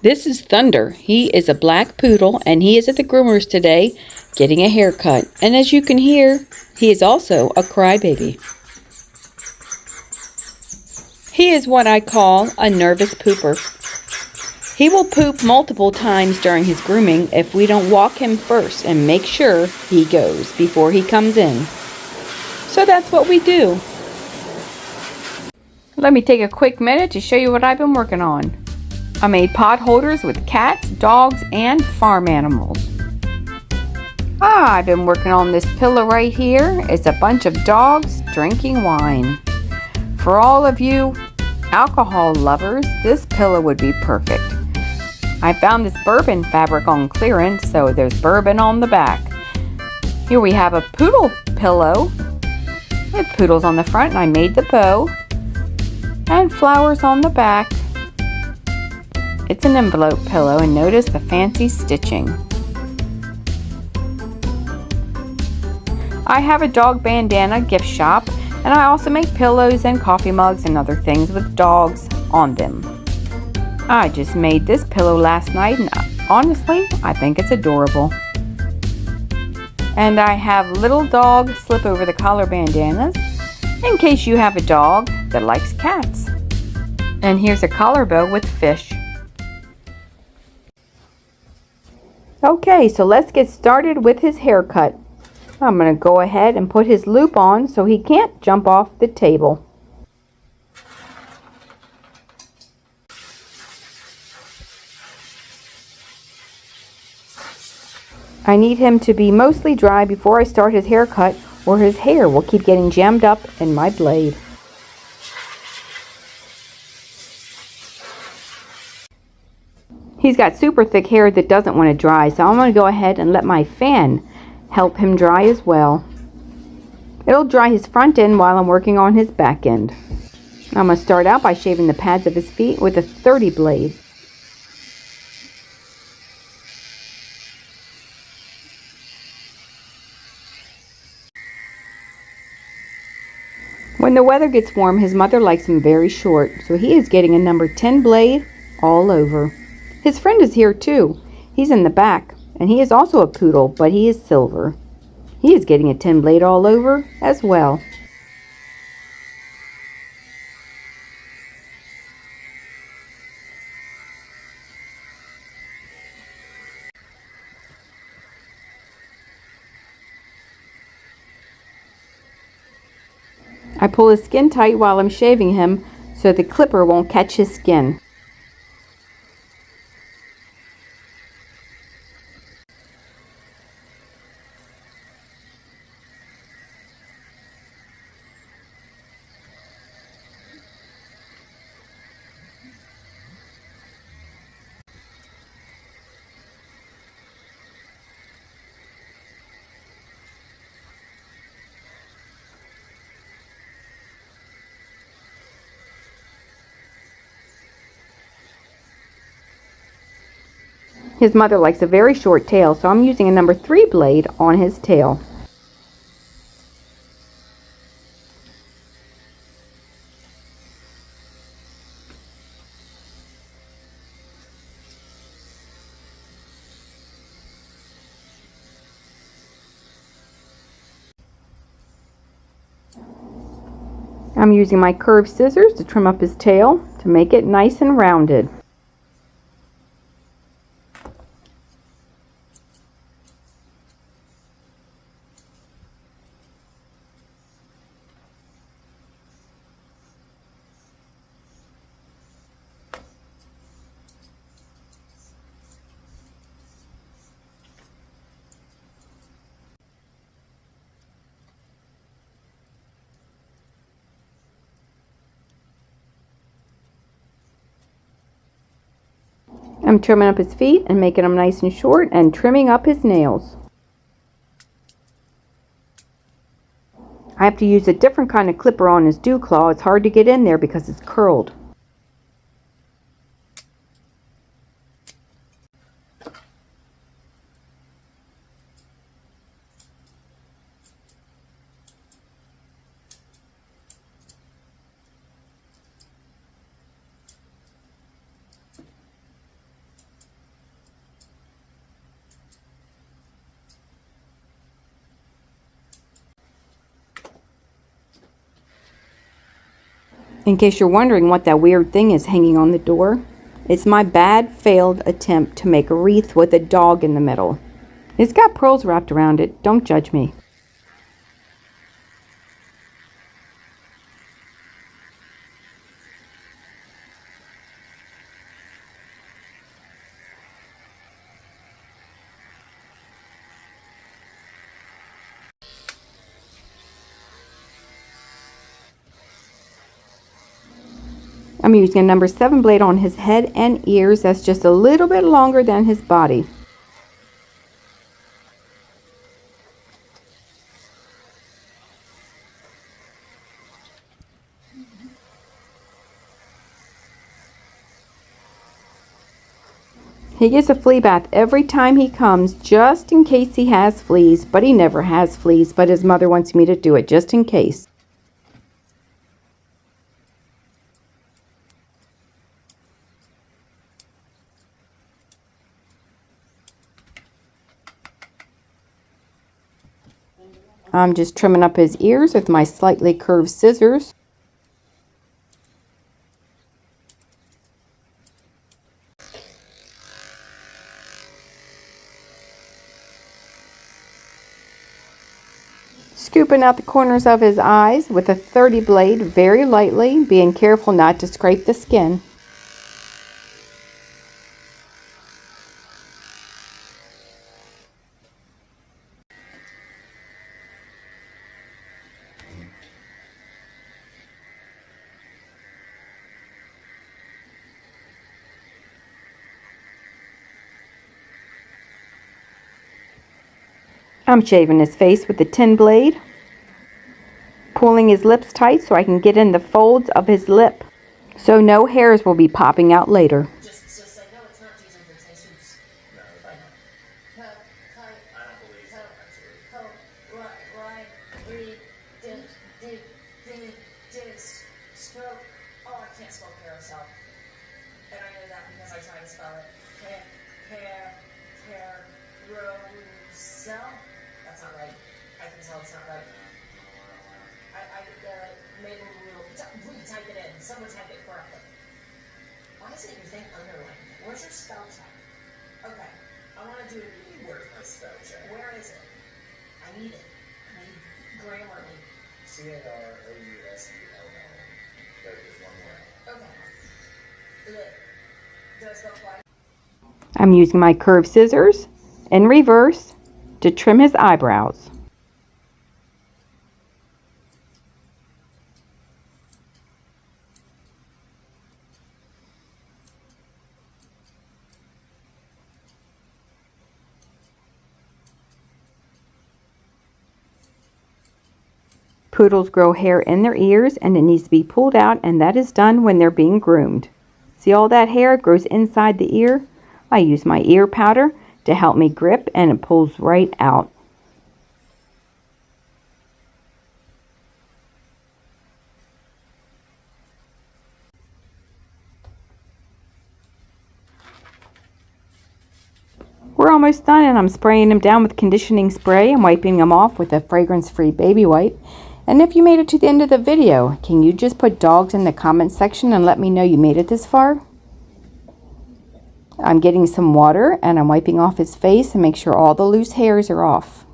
This is Thunder. He is a black poodle and he is at the groomer's today getting a haircut. And as you can hear, he is also a crybaby. He is what I call a nervous pooper. He will poop multiple times during his grooming if we don't walk him first and make sure he goes before he comes in. So that's what we do. Let me take a quick minute to show you what I've been working on. I made pot holders with cats, dogs, and farm animals. I've been working on this pillow right here. It's a bunch of dogs drinking wine. For all of you alcohol lovers, this pillow would be perfect. I found this bourbon fabric on clearance, so there's bourbon on the back. Here we have a poodle pillow with poodles on the front, and I made the bow and flowers on the back. It's an envelope pillow, and notice the fancy stitching. I have a dog bandana gift shop, and I also make pillows and coffee mugs and other things with dogs on them. I just made this pillow last night, and honestly, I think it's adorable. And I have little dog slip over the collar bandanas in case you have a dog that likes cats. And here's a collar bow with fish. Okay, so let's get started with his haircut. I'm going to go ahead and put his loop on so he can't jump off the table. I need him to be mostly dry before I start his haircut, or his hair will keep getting jammed up in my blade. He's got super thick hair that doesn't want to dry, so I'm going to go ahead and let my fan help him dry as well. It'll dry his front end while I'm working on his back end. I'm going to start out by shaving the pads of his feet with a 30 blade. When the weather gets warm, his mother likes him very short, so he is getting a number 10 blade all over. His friend is here too. He's in the back, and he is also a poodle, but he is silver. He is getting a 10 blade all over as well. I pull his skin tight while I'm shaving him so the clipper won't catch his skin. His mother likes a very short tail, so I'm using a number 3 blade on his tail. I'm using my curved scissors to trim up his tail to make it nice and rounded. I'm trimming up his feet and making them nice and short and trimming up his nails. I have to use a different kind of clipper on his dew claw. It's hard to get in there because it's curled. In case you're wondering what that weird thing is hanging on the door, it's my bad failed attempt to make a wreath with a dog in the middle. It's got pearls wrapped around it. Don't judge me. I'm using a number 7 blade on his head and ears. That's just a little bit longer than his body. He gets a flea bath every time he comes, just in case he has fleas, but he never has fleas, but his mother wants me to do it just in case. I'm just trimming up his ears with my slightly curved scissors. Scooping out the corners of his eyes with a 30 blade very lightly, being careful not to scrape the skin. I'm shaving his face with the 10 blade, pulling his lips tight so I can get in the folds of his lip, so no hairs will be popping out later. Just I know it's not desensitization. No, but I don't believe so, actually. Stroke. Oh, I can't spell carousel. And I know that because I tried to spell it. Carousel. That's not right. I can tell it's not right. I made a little. Retype it in. Someone type it correctly. Why is it your thing underlined? Where's your spell check? Okay. I want to do it. Where's my spell check? Where is it? I need it. I need Grammarly. CAROUSELL. There's one more. Okay. Do I spell twice? I'm using my curved scissors in reverse to trim his eyebrows. Poodles grow hair in their ears and it needs to be pulled out, and that is done when they're being groomed. See all that hair grows inside the ear? I use my ear powder to help me grip and it pulls right out. We're almost done, and I'm spraying them down with conditioning spray and wiping them off with a fragrance-free baby wipe. And if you made it to the end of the video, can you just put dogs in the comment section and let me know you made it this far? I'm getting some water and I'm wiping off his face and make sure all the loose hairs are off.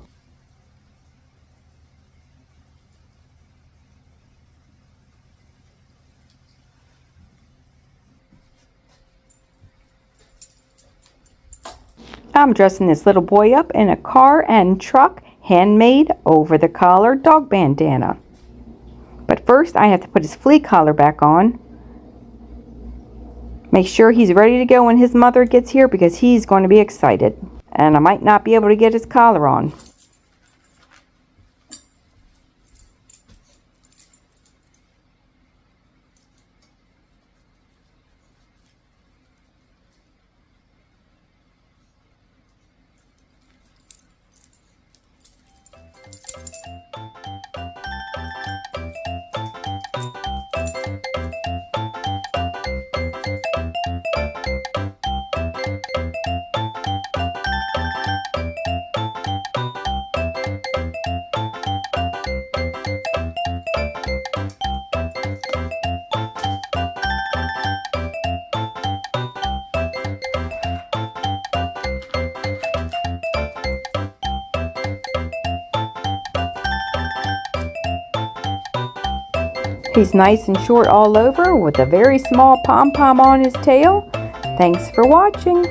I'm dressing this little boy up in a car and truck, handmade over-the-collar dog bandana. But first I have to put his flea collar back on. Make sure he's ready to go when his mother gets here because he's going to be excited. And I might not be able to get his collar on. He's nice and short all over with a very small pom-pom on his tail. Thanks for watching.